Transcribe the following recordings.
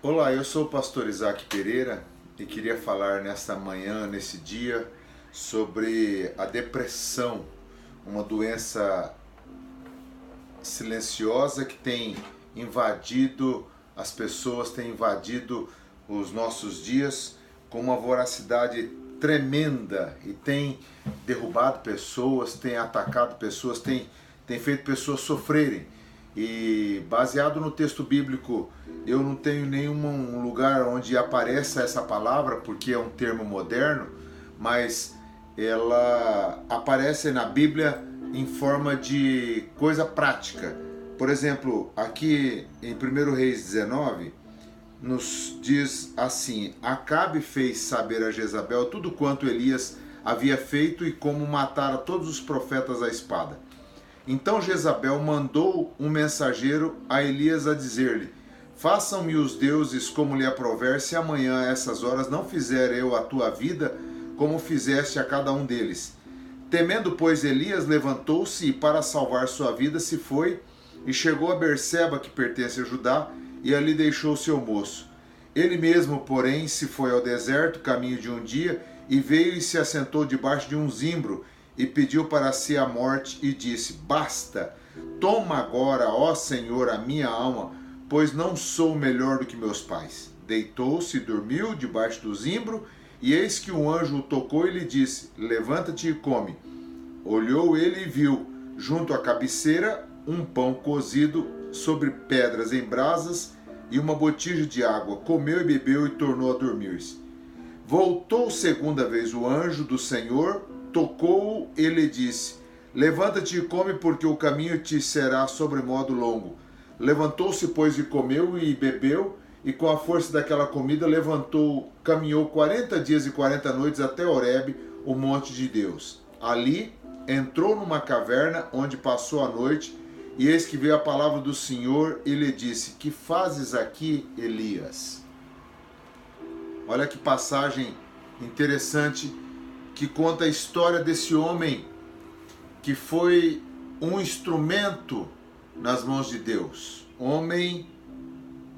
Olá, eu sou o pastor Isaac Pereira e queria falar nesta manhã, nesse dia, sobre a depressão, uma doença silenciosa que tem invadido as pessoas, tem invadido os nossos dias com uma voracidade tremenda e tem derrubado pessoas, tem atacado pessoas, tem feito pessoas sofrerem. E baseado no texto bíblico, eu não tenho nenhum lugar onde apareça essa palavra, porque é um termo moderno, mas ela aparece na Bíblia em forma de coisa prática. Por exemplo, aqui em 1 Reis 19, nos diz assim: Acabe fez saber a Jezabel tudo quanto Elias havia feito e como matara todos os profetas à espada. Então Jezabel mandou um mensageiro a Elias a dizer-lhe: Façam-me os deuses como lhe aprouver, se amanhã a essas horas não fizer eu a tua vida como fizeste a cada um deles. Temendo, pois, Elias levantou-se e para salvar sua vida se foi e chegou a Berseba, que pertence a Judá, e ali deixou seu moço. Ele mesmo, porém, se foi ao deserto, caminho de um dia, e veio e se assentou debaixo de um zimbro, e pediu para si a morte, e disse: Basta, toma agora, ó Senhor, a minha alma, pois não sou melhor do que meus pais. Deitou-se e dormiu debaixo do zimbro, e eis que um anjo o tocou e lhe disse: Levanta-te e come. Olhou ele e viu, junto à cabeceira, um pão cozido sobre pedras em brasas e uma botija de água. Comeu e bebeu e tornou a dormir-se. Voltou segunda vez o anjo do Senhor, tocou-o e lhe disse: Levanta-te e come, porque o caminho te será sobremodo longo. Levantou-se, pois, e comeu e bebeu, e com a força daquela comida caminhou 40 dias e 40 noites até Horebe, o monte de Deus. Ali entrou numa caverna, onde passou a noite, e eis que veio a palavra do Senhor e lhe disse: Que fazes aqui, Elias? Olha que passagem interessante, que conta a história desse homem que foi um instrumento nas mãos de Deus. Homem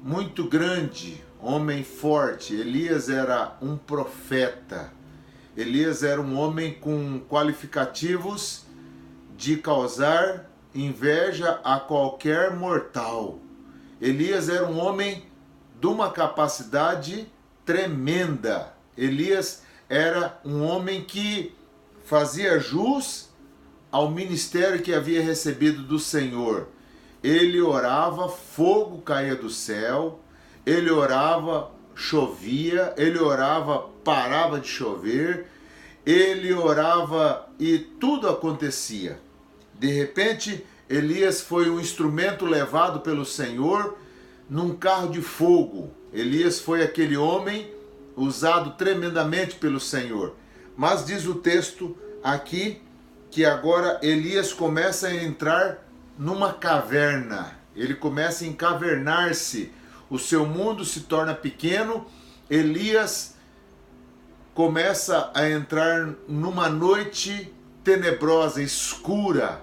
muito grande, homem forte. Elias era um profeta. Elias era um homem com qualificativos de causar inveja a qualquer mortal. Elias era um homem de uma capacidade tremenda. Elias era um homem que fazia jus ao ministério que havia recebido do Senhor. Ele orava, fogo caía do céu, ele orava, chovia, ele orava, parava de chover, ele orava e tudo acontecia. De repente, Elias foi um instrumento levado pelo Senhor num carro de fogo. Elias foi aquele homem usado tremendamente pelo Senhor. Mas diz o texto aqui que agora Elias começa a entrar numa caverna. Ele começa a encavernar-se. O seu mundo se torna pequeno. Elias começa a entrar numa noite tenebrosa, escura.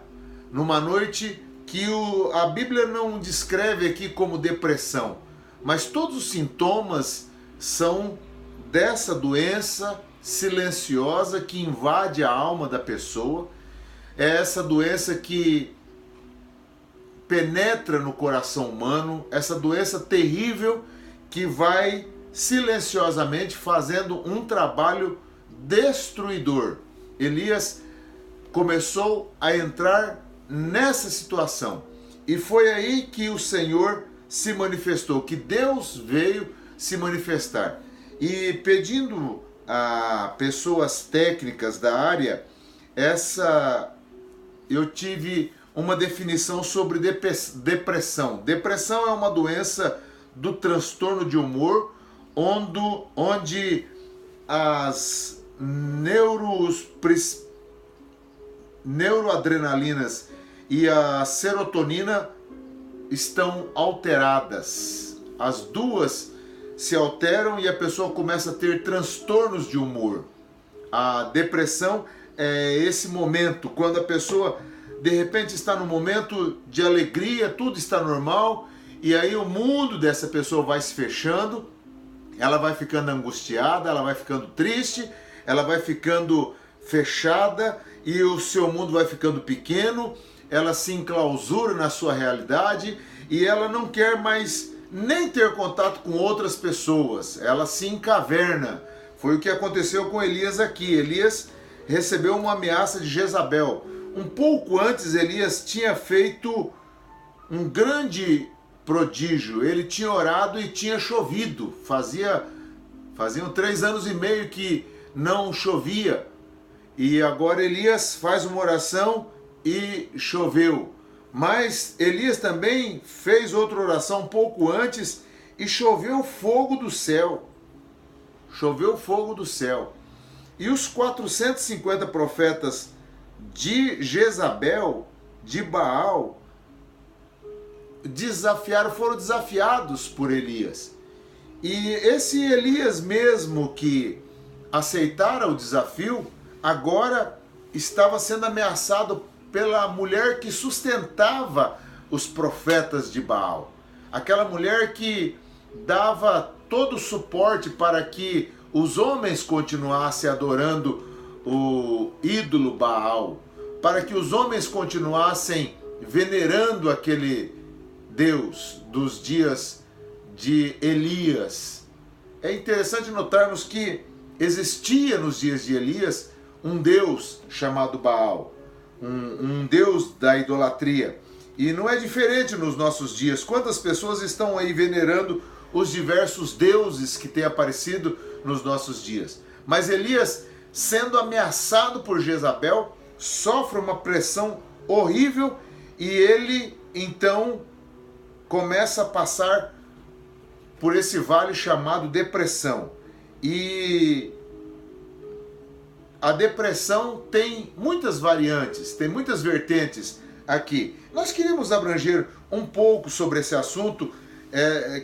Numa noite que a Bíblia não descreve aqui como depressão. Mas todos os sintomas são dessa doença silenciosa que invade a alma da pessoa. É essa doença que penetra no coração humano, essa doença terrível que vai silenciosamente fazendo um trabalho destruidor. Elias começou a entrar nessa situação e foi aí que o Senhor se manifestou, que Deus veio se manifestar. E pedindo a pessoas técnicas da área, eu tive uma definição sobre depressão. Depressão é uma doença do transtorno de humor, onde as neuroadrenalinas e a serotonina estão alteradas. As duas se alteram e a pessoa começa a ter transtornos de humor. A depressão é esse momento, quando a pessoa de repente está num momento de alegria, tudo está normal, e aí o mundo dessa pessoa vai se fechando, ela vai ficando angustiada, ela vai ficando triste, ela vai ficando fechada e o seu mundo vai ficando pequeno, ela se enclausura na sua realidade e ela não quer mais nem ter contato com outras pessoas, ela se encaverna. Foi o que aconteceu com Elias aqui. Elias recebeu uma ameaça de Jezabel. Um pouco antes, Elias tinha feito um grande prodígio. Ele tinha orado e tinha chovido. Faziam 3 anos e meio que não chovia. E agora Elias faz uma oração e choveu. Mas Elias também fez outra oração um pouco antes e choveu fogo do céu. Choveu fogo do céu. E os 450 profetas de Jezabel, de Baal, foram desafiados por Elias. E esse Elias mesmo que aceitara o desafio, agora estava sendo ameaçado pela mulher que sustentava os profetas de Baal. Aquela mulher que dava todo o suporte para que os homens continuassem adorando o ídolo Baal, para que os homens continuassem venerando aquele Deus dos dias de Elias. É interessante notarmos que existia nos dias de Elias um Deus chamado Baal, um Deus da idolatria. E não é diferente nos nossos dias. Quantas pessoas estão aí venerando os diversos deuses que têm aparecido nos nossos dias? Mas Elias, sendo ameaçado por Jezabel, sofre uma pressão horrível e ele então começa a passar por esse vale chamado depressão. E a depressão tem muitas variantes, tem muitas vertentes aqui. Nós queríamos abranger um pouco sobre esse assunto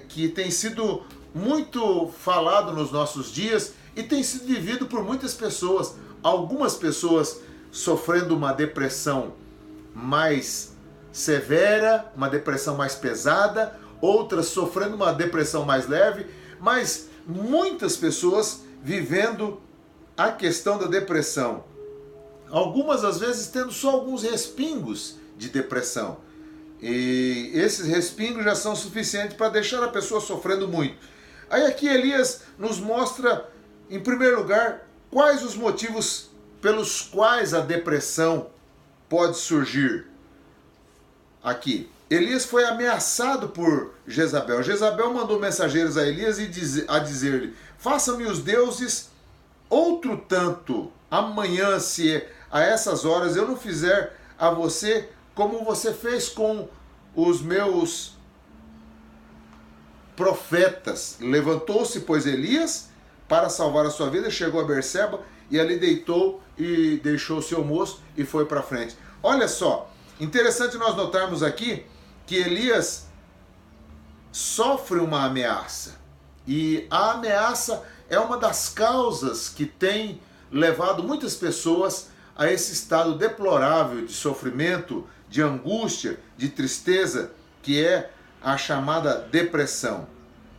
que tem sido muito falado nos nossos dias e tem sido vivido por muitas pessoas. Algumas pessoas sofrendo uma depressão mais severa, uma depressão mais pesada, outras sofrendo uma depressão mais leve, mas muitas pessoas vivendo a questão da depressão. Algumas às vezes tendo só alguns respingos de depressão. E esses respingos já são suficientes para deixar a pessoa sofrendo muito. Aí aqui Elias nos mostra, em primeiro lugar, quais os motivos pelos quais a depressão pode surgir. Aqui, Elias foi ameaçado por Jezabel. Jezabel mandou mensageiros a Elias a dizer-lhe: faça-me os deuses outro tanto, amanhã, se a essas horas eu não fizer a você como você fez com os meus profetas. Levantou-se, pois, Elias para salvar a sua vida, chegou a Berseba e ali deitou e deixou o seu moço e foi para frente. Olha só, interessante nós notarmos aqui que Elias sofre uma ameaça. E a ameaça é uma das causas que tem levado muitas pessoas a esse estado deplorável de sofrimento, de angústia, de tristeza, que é a chamada depressão.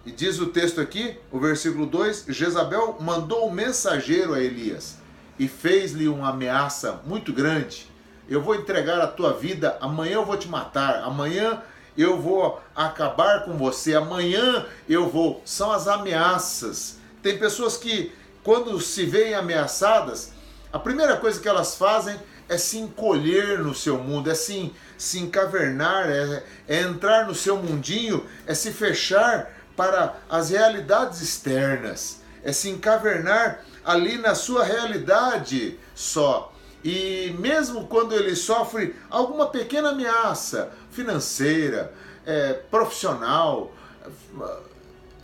E diz o texto aqui, o versículo 2, Jezabel mandou um mensageiro a Elias e fez-lhe uma ameaça muito grande. Eu vou entregar a tua vida, amanhã eu vou te matar, amanhã eu vou acabar com você, amanhã eu vou... São as ameaças. Tem pessoas que, quando se veem ameaçadas, a primeira coisa que elas fazem é se encolher no seu mundo, é se encavernar, é entrar no seu mundinho, é se fechar para as realidades externas, é se encavernar ali na sua realidade só. E mesmo quando ele sofre alguma pequena ameaça financeira, profissional,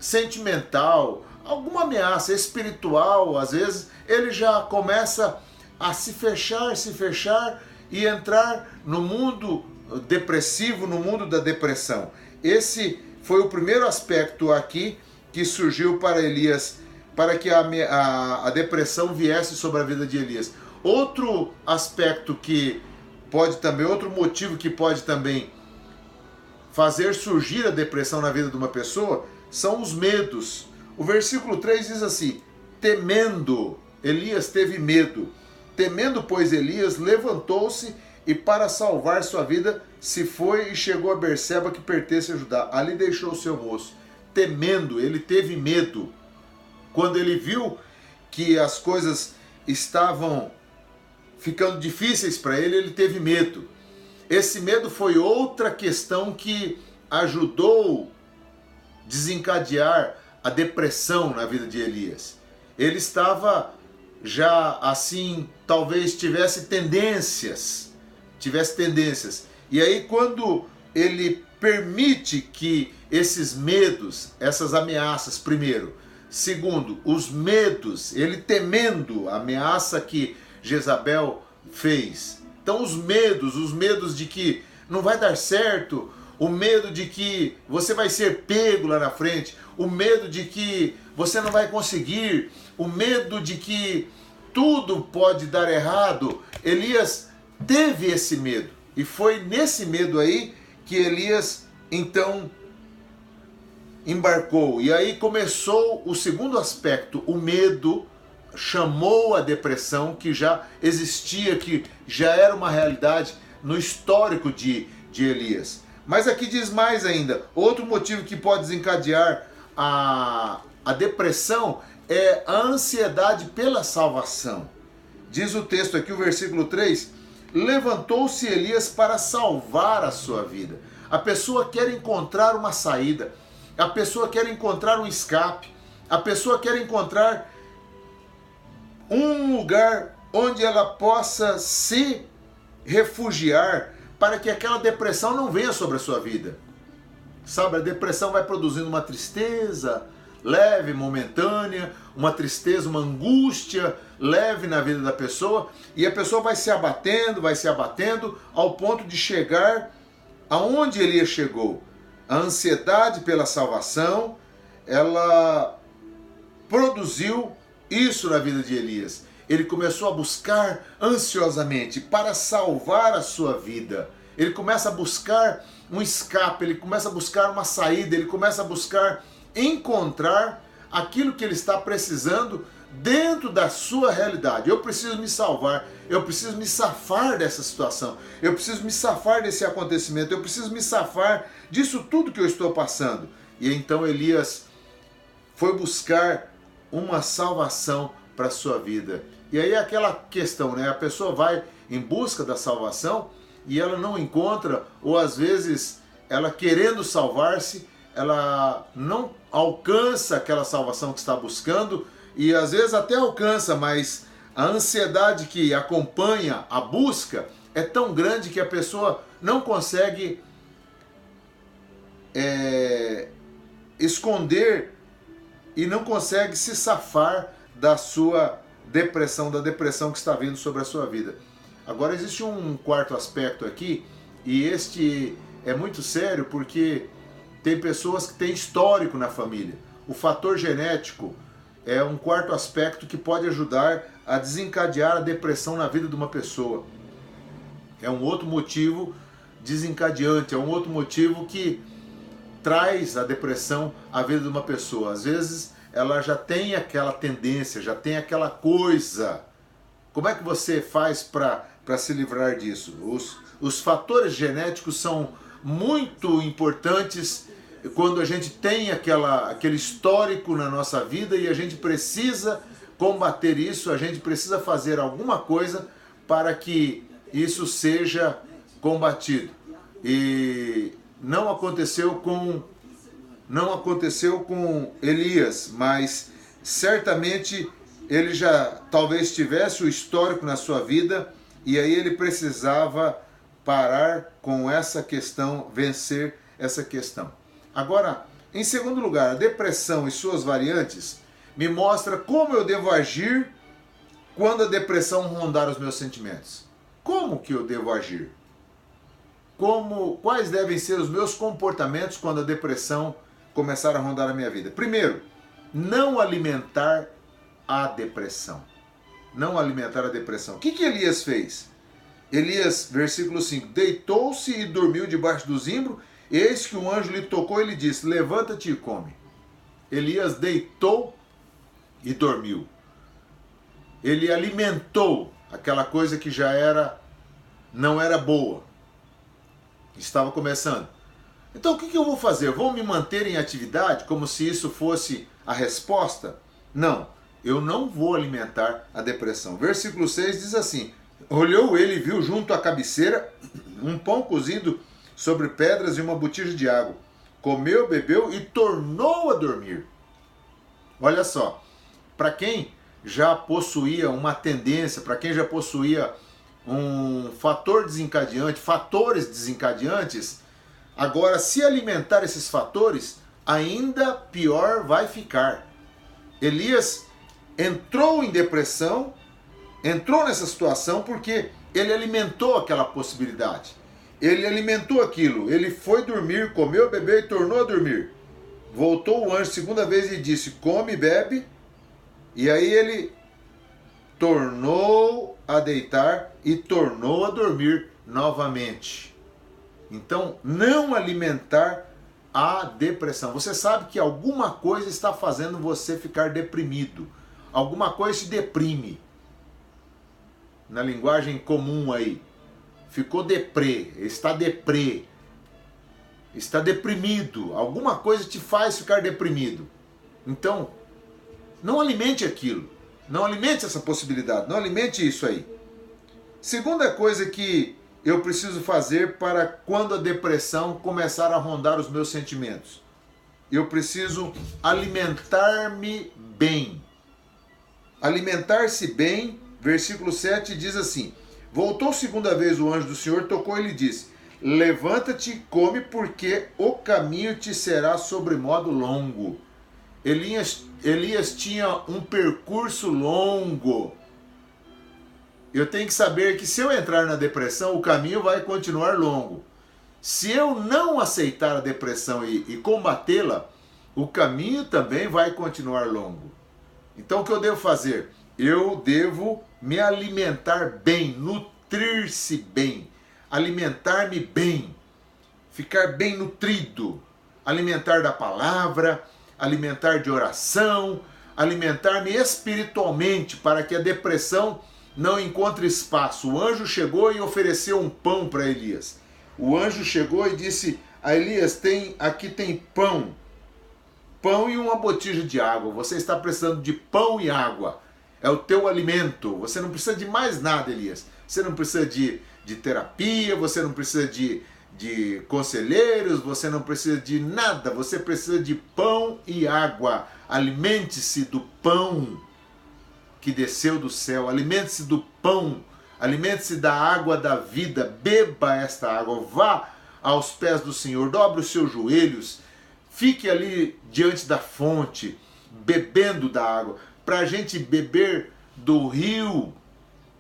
sentimental, alguma ameaça espiritual, às vezes ele já começa a se fechar e entrar no mundo depressivo, no mundo da depressão. Esse foi o primeiro aspecto aqui que surgiu para Elias, para que a depressão viesse sobre a vida de Elias. Outro aspecto que pode também, outro motivo que pode também fazer surgir a depressão na vida de uma pessoa são os medos. O versículo 3 diz assim: temendo, Elias teve medo. Temendo, pois, Elias levantou-se e para salvar sua vida se foi e chegou a Berseba, que pertence a Judá. Ali deixou o seu moço. Temendo, ele teve medo. Quando ele viu que as coisas estavam ficando difíceis para ele, ele teve medo. Esse medo foi outra questão que ajudou a desencadear a depressão na vida de Elias. Ele estava já assim, talvez tivesse tendências. E aí quando ele permite que esses medos, essas ameaças, primeiro, segundo, os medos, ele temendo a ameaça que Jezabel fez. Então os medos de que não vai dar certo, o medo de que você vai ser pego lá na frente, o medo de que você não vai conseguir, o medo de que tudo pode dar errado. Elias teve esse medo, e foi nesse medo aí que Elias então embarcou. E aí começou o segundo aspecto, o medo chamou a depressão, que já existia, que já era uma realidade no histórico de Elias. Mas aqui diz mais ainda, outro motivo que pode desencadear a depressão é a ansiedade pela salvação. Diz o texto aqui, o versículo 3, levantou-se Elias para salvar a sua vida. A pessoa quer encontrar uma saída, a pessoa quer encontrar um escape, a pessoa quer encontrar um lugar onde ela possa se refugiar para que aquela depressão não venha sobre a sua vida. Sabe, a depressão vai produzindo uma tristeza leve, momentânea, uma tristeza, uma angústia leve na vida da pessoa, e a pessoa vai se abatendo ao ponto de chegar aonde Elias chegou. A ansiedade pela salvação, ela produziu isso na vida de Elias. Ele começou a buscar ansiosamente para salvar a sua vida. Ele começa a buscar um escape, ele começa a buscar uma saída, ele começa a buscar encontrar aquilo que ele está precisando dentro da sua realidade. Eu preciso me salvar, eu preciso me safar dessa situação, eu preciso me safar desse acontecimento, eu preciso me safar disso tudo que eu estou passando. E então Elias foi buscar uma salvação para a sua vida. E aí é aquela questão, né? A pessoa vai em busca da salvação e ela não encontra, ou às vezes ela querendo salvar-se, ela não alcança aquela salvação que está buscando, e às vezes até alcança, mas a ansiedade que acompanha a busca é tão grande que a pessoa não consegue esconder e não consegue se safar da sua depressão, da depressão que está vindo sobre a sua vida. Agora existe um quarto aspecto aqui, e este é muito sério porque tem pessoas que têm histórico na família. O fator genético é um quarto aspecto que pode ajudar a desencadear a depressão na vida de uma pessoa. É um outro motivo desencadeante, é um outro motivo que traz a depressão à vida de uma pessoa. Às vezes ela já tem aquela tendência, já tem aquela coisa. Como é que você faz para se livrar disso? Os fatores genéticos são muito importantes quando a gente tem aquele histórico na nossa vida e a gente precisa combater isso, a gente precisa fazer alguma coisa para que isso seja combatido. E não aconteceu com Elias, mas certamente ele já talvez tivesse o histórico na sua vida e aí ele precisava parar com essa questão, vencer essa questão. Agora, em segundo lugar, a depressão e suas variantes me mostra como eu devo agir quando a depressão rondar os meus sentimentos. Como que eu devo agir? Quais devem ser os meus comportamentos quando a depressão começar a rondar a minha vida? Primeiro, não alimentar a depressão. Não alimentar a depressão. O que Elias fez? Elias, versículo 5, deitou-se e dormiu debaixo do zimbro Eis que um anjo lhe tocou e lhe disse: levanta-te e come. Elias deitou e dormiu. Ele alimentou aquela coisa que não era boa. Estava começando. Então o que eu vou fazer? Eu vou me manter em atividade como se isso fosse a resposta? Não, eu não vou alimentar a depressão. Versículo 6 diz assim: olhou ele e viu junto à cabeceira um pão cozido sobre pedras e uma botija de água. Comeu, bebeu e tornou a dormir. Olha só, para quem já possuía uma tendência, para quem já possuía um fator desencadeante, fatores desencadeantes, agora se alimentar esses fatores, ainda pior vai ficar. Elias entrou em depressão, entrou nessa situação porque ele alimentou aquela possibilidade. Ele alimentou aquilo, ele foi dormir, comeu, bebeu e tornou a dormir. Voltou o anjo segunda vez e disse: come e bebe. E aí ele tornou a deitar e tornou a dormir novamente. Então, não alimentar a depressão. Você sabe que alguma coisa está fazendo você ficar deprimido. Alguma coisa te deprime. Na linguagem comum aí. Ficou deprê, está deprê. Está deprimido. Alguma coisa te faz ficar deprimido. Então, não alimente aquilo. Não alimente essa possibilidade. Não alimente isso aí. Segunda coisa que eu preciso fazer para quando a depressão começar a rondar os meus sentimentos. Eu preciso alimentar-me bem. Alimentar-se bem, versículo 7 diz assim: voltou segunda vez o anjo do Senhor, tocou e lhe disse: levanta-te e come, porque o caminho te será sobremodo longo. Elias tinha um percurso longo. Eu tenho que saber que se eu entrar na depressão, o caminho vai continuar longo. Se eu não aceitar a depressão e combatê-la, o caminho também vai continuar longo. Então o que eu devo fazer? Eu devo me alimentar bem, nutrir-se bem, alimentar-me bem, ficar bem nutrido, alimentar da palavra, alimentar de oração, alimentar-me espiritualmente para que a depressão não encontre espaço. O anjo chegou e ofereceu um pão para Elias. O anjo chegou e disse a Elias: aqui tem pão e uma botija de água. Você está precisando de pão e água. É o teu alimento. Você não precisa de mais nada, Elias. Você não precisa de terapia, você não precisa de conselheiros, você não precisa de nada. Você precisa de pão e água. Alimente-se do pão que desceu do céu. Alimente-se do pão. Alimente-se da água da vida. Beba esta água. Vá aos pés do Senhor. Dobre os seus joelhos. Fique ali diante da fonte, bebendo da água. Para a gente beber do rio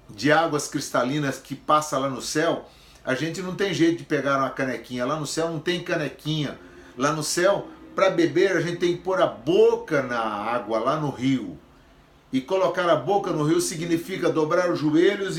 de águas cristalinas que passa lá no céu, a gente não tem jeito de pegar uma canequinha. Lá no céu não tem canequinha. Lá no céu, para beber, a gente tem que pôr a boca na água, lá no rio. E colocar a boca no rio significa dobrar os joelhos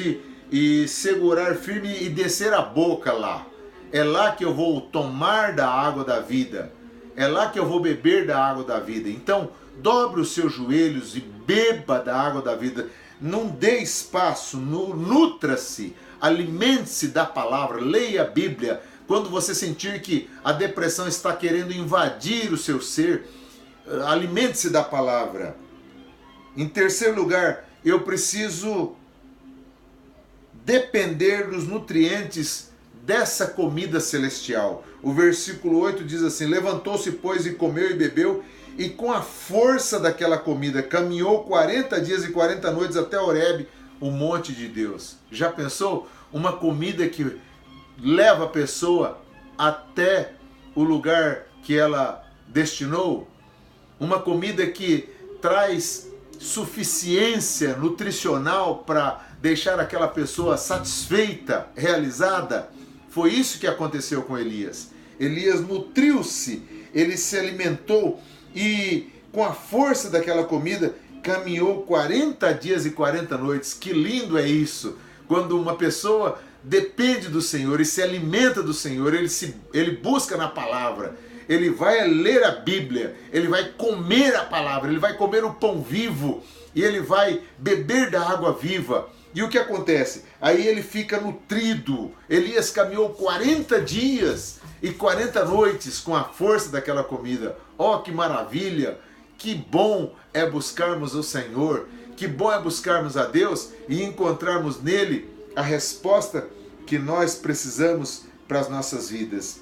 e segurar firme e descer a boca lá. É lá que eu vou tomar da água da vida. É lá que eu vou beber da água da vida. Então, dobre os seus joelhos e beba da água da vida. Não dê espaço, nutra-se, alimente-se da palavra, leia a Bíblia. Quando você sentir que a depressão está querendo invadir o seu ser, alimente-se da palavra. Em terceiro lugar, eu preciso depender dos nutrientes dessa comida celestial. O versículo 8 diz assim: levantou-se, pois, e comeu e bebeu, e com a força daquela comida caminhou 40 dias e 40 noites até Horebe, o monte de Deus. Já pensou? Uma comida que leva a pessoa até o lugar que ela destinou? Uma comida que traz suficiência nutricional para deixar aquela pessoa satisfeita, realizada? Foi isso que aconteceu com Elias. Elias nutriu-se, ele se alimentou e com a força daquela comida caminhou 40 dias e 40 noites. Que lindo é isso! Quando uma pessoa depende do Senhor e se alimenta do Senhor, ele busca na palavra, ele vai ler a Bíblia, ele vai comer a palavra, ele vai comer o pão vivo e ele vai beber da água viva. E o que acontece? Aí ele fica nutrido. Elias caminhou 40 dias e 40 noites com a força daquela comida. Oh, que maravilha! Que bom é buscarmos o Senhor, que bom é buscarmos a Deus e encontrarmos nele a resposta que nós precisamos para as nossas vidas.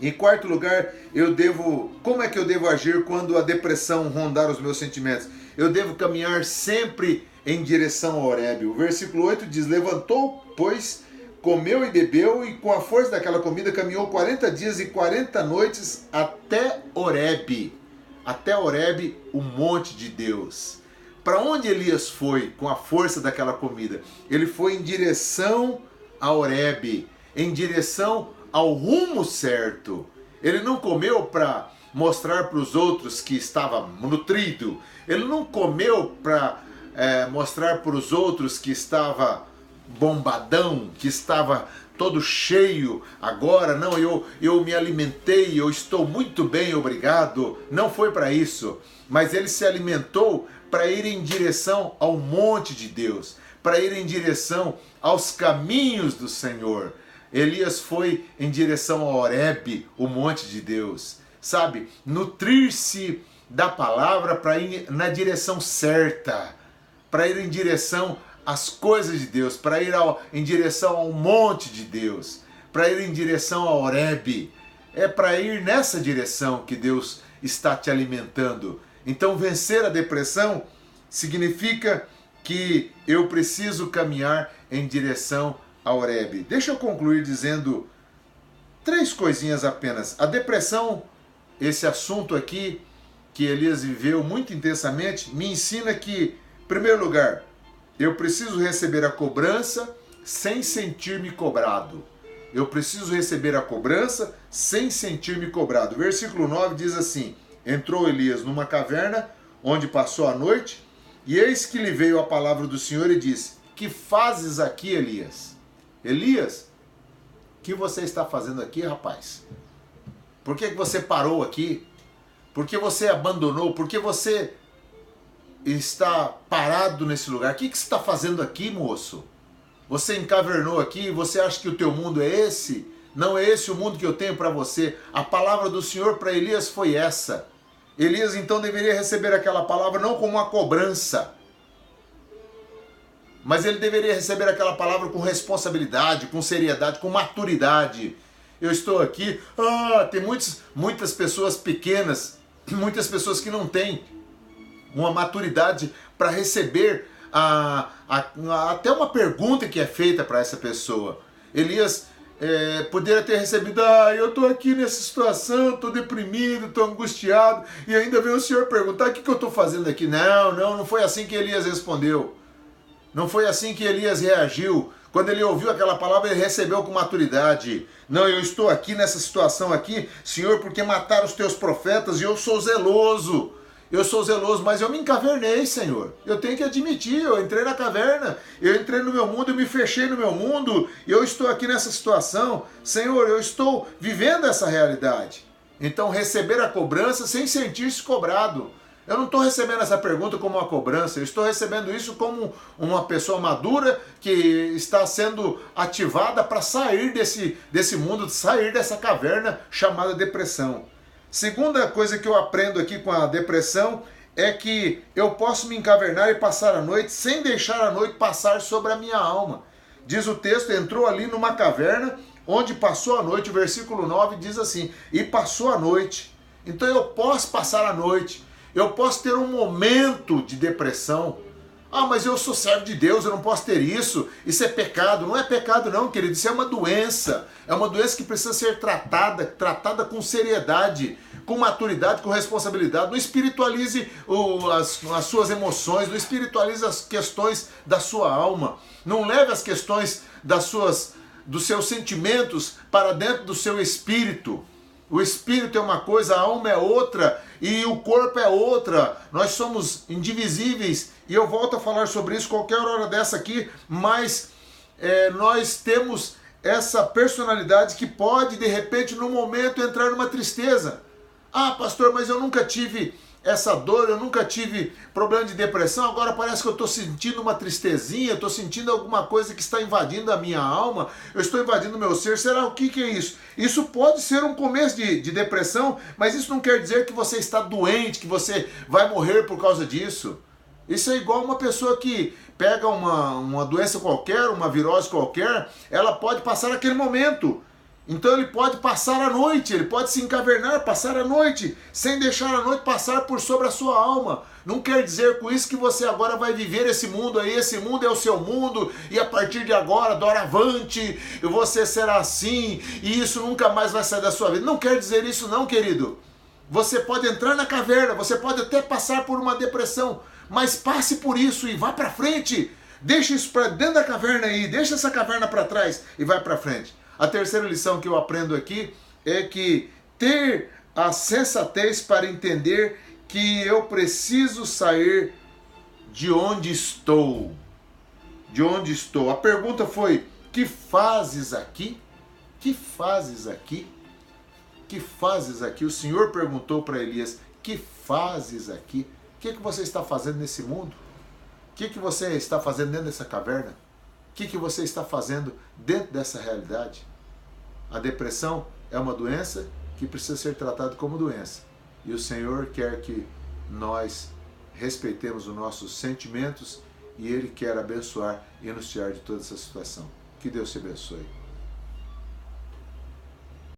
Em quarto lugar, como é que eu devo agir quando a depressão rondar os meus sentimentos? Eu devo caminhar sempre em direção a Horebe. O versículo 8 diz: levantou, pois, comeu e bebeu, e com a força daquela comida caminhou 40 dias e 40 noites até Horebe. Até Horebe, o monte de Deus. Para onde Elias foi com a força daquela comida? Ele foi em direção a Horebe, em direção ao rumo certo. Ele não comeu para mostrar para os outros que estava nutrido. Ele não comeu para mostrar para os outros que estava bombadão, que estava todo cheio. Agora, não, eu me alimentei, eu estou muito bem, obrigado. Não foi para isso. Mas ele se alimentou para ir em direção ao monte de Deus, para ir em direção aos caminhos do Senhor. Elias foi em direção a Horebe, o monte de Deus. Sabe, nutrir-se da palavra para ir na direção certa, para ir em direção às coisas de Deus, para ir em direção ao monte de Deus, para ir em direção a Horebe. É para ir nessa direção que Deus está te alimentando. Então, vencer a depressão significa que eu preciso caminhar em direção a Horebe. Deixa eu concluir dizendo 3 coisinhas apenas. A depressão, esse assunto aqui que Elias viveu muito intensamente, me ensina que, em primeiro lugar, eu preciso receber a cobrança sem sentir-me cobrado. Eu preciso receber a cobrança sem sentir-me cobrado. O versículo 9 diz assim: entrou Elias numa caverna, onde passou a noite, e eis que lhe veio a palavra do Senhor e disse: que fazes aqui, Elias? Elias, o que você está fazendo aqui, rapaz? Por que você parou aqui? Por que você abandonou? Por que você está parado nesse lugar? O que você está fazendo aqui, moço? Você encavernou aqui? Você acha que o teu mundo é esse? Não é esse o mundo que eu tenho para você. A palavra do Senhor para Elias foi essa. Elias então deveria receber aquela palavra não como uma cobrança, mas ele deveria receber aquela palavra com responsabilidade, com seriedade, com maturidade. Eu estou aqui, tem muitas pessoas pequenas, muitas pessoas que não têm uma maturidade para receber até uma pergunta que é feita para essa pessoa. Elias poderia ter recebido: eu estou aqui nessa situação, estou deprimido, estou angustiado, e ainda vem o Senhor perguntar: o que eu estou fazendo aqui? Não foi assim que Elias respondeu. Não foi assim que Elias reagiu. Quando ele ouviu aquela palavra, ele recebeu com maturidade. Não, eu estou aqui nessa situação aqui, Senhor, porque mataram os teus profetas e eu sou zeloso. Eu sou zeloso, mas eu me encavernei, Senhor. Eu tenho que admitir, eu entrei na caverna, eu entrei no meu mundo, eu me fechei no meu mundo, e eu estou aqui nessa situação. Senhor, eu estou vivendo essa realidade. Então, receber a cobrança sem sentir-se cobrado. Eu não estou recebendo essa pergunta como uma cobrança, eu estou recebendo isso como uma pessoa madura que está sendo ativada para sair desse mundo, sair dessa caverna chamada depressão. Segunda coisa que eu aprendo aqui com a depressão é que eu posso me encavernar e passar a noite sem deixar a noite passar sobre a minha alma. Diz o texto: entrou ali numa caverna onde passou a noite. O versículo 9 diz assim: e passou a noite. Então eu posso passar a noite. Eu posso ter um momento de depressão. Mas eu sou servo de Deus, eu não posso ter isso. Isso é pecado. Não é pecado não, querido. Isso é uma doença. É uma doença que precisa ser tratada com seriedade, com maturidade, com responsabilidade. Não espiritualize as suas emoções, não espiritualize as questões da sua alma. Não leve as questões dos seus sentimentos para dentro do seu espírito. O espírito é uma coisa, a alma é outra e o corpo é outra. Nós somos indivisíveis e eu volto a falar sobre isso qualquer hora dessa aqui, mas nós temos essa personalidade que pode, de repente, no momento, entrar numa tristeza. Ah, pastor, mas eu nunca tive essa dor, eu nunca tive problema de depressão, agora parece que eu estou sentindo uma tristezinha, estou sentindo alguma coisa que está invadindo a minha alma, eu estou invadindo o meu ser, será o que é isso? Isso pode ser um começo de depressão, mas isso não quer dizer que você está doente, que você vai morrer por causa disso. Isso é igual uma pessoa que pega uma doença qualquer, uma virose qualquer, ela pode passar naquele momento. Então ele pode passar a noite, ele pode se encavernar, passar a noite, sem deixar a noite passar por sobre a sua alma. Não quer dizer com isso que você agora vai viver esse mundo aí, esse mundo é o seu mundo, e a partir de agora, doravante, você será assim, e isso nunca mais vai sair da sua vida. Não quer dizer isso não, querido. Você pode entrar na caverna, você pode até passar por uma depressão, mas passe por isso e vá para frente. Deixa isso para dentro da caverna aí, deixa essa caverna para trás e vai para frente. A terceira lição que eu aprendo aqui é que ter a sensatez para entender que eu preciso sair de onde estou. De onde estou. A pergunta foi: que fazes aqui? Que fazes aqui? Que fazes aqui? O Senhor perguntou para Elias: que fazes aqui? O que você está fazendo nesse mundo? O que você está fazendo dentro dessa caverna? O que você está fazendo dentro dessa realidade? A depressão é uma doença que precisa ser tratada como doença. E o Senhor quer que nós respeitemos os nossos sentimentos e Ele quer abençoar e nos tirar de toda essa situação. Que Deus te abençoe.